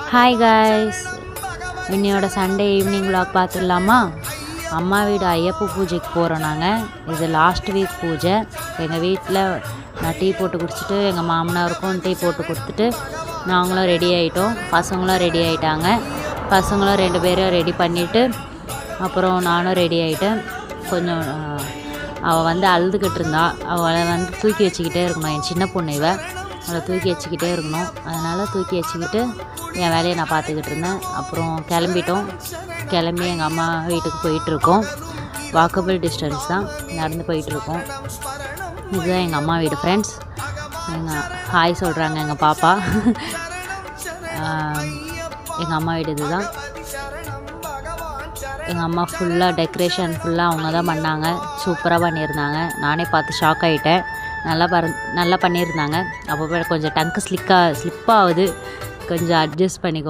Hi guys, இன்னையோட Sunday evening vlog பார்த்துடலாமா? அம்மா வீடு ஐயப்ப பூஜைக்கு போகிறோம். நாங்கள் இது லாஸ்ட் வீக் பூஜை. எங்கள் வீட்டில் நான் டீ போட்டு குடிச்சிட்டு எங்கள் மாமனாருக்கும் டீ போட்டு கொடுத்துட்டு நாங்களும் ரெடி ஆகிட்டோம். பசங்களும் ரெடி ஆகிட்டாங்க. பசங்களும் 2 பேரும் ரெடி பண்ணிவிட்டு அப்புறம் நானும் ரெடி ஆகிட்டேன். கொஞ்சம் அவள் வந்து அழுதுகிட்டு இருந்தா. அவளை வந்து தூக்கி வச்சுக்கிட்டே இருக்கணும். என் சின்ன பொண்ணு இவள், அவளை தூக்கி வச்சுக்கிட்டே இருக்கணும். அதனால் தூக்கி வச்சுக்கிட்டு என் வேலையை நான் பார்த்துக்கிட்டு இருந்தேன். அப்புறம் கிளம்பிட்டோம். கிளம்பி எங்கள் அம்மா வீட்டுக்கு போயிட்டுருக்கோம். வாக்கபிள் டிஸ்டன்ஸ் தான், நடந்து போயிட்டுருக்கோம். இதுதான் எங்கள் அம்மா வீடு ஃப்ரெண்ட்ஸ். ஹாய் சொல்கிறாங்க எங்கள் பாப்பா. எங்கள் அம்மா வீடு இது தான். எங்கள் அம்மா ஃபுல்லாக டெக்கரேஷன் ஃபுல்லாக அவங்க தான் பண்ணாங்க. சூப்பராக பண்ணியிருந்தாங்க. நானே பார்த்து ஷாக் ஆகிட்டேன். நல்லா பண்ணியிருந்தாங்க. அப்போ கொஞ்சம் டங்கு ஸ்லிப்பாகுது, கொஞ்சம் அட்ஜஸ்ட் பண்ணிக்கோ.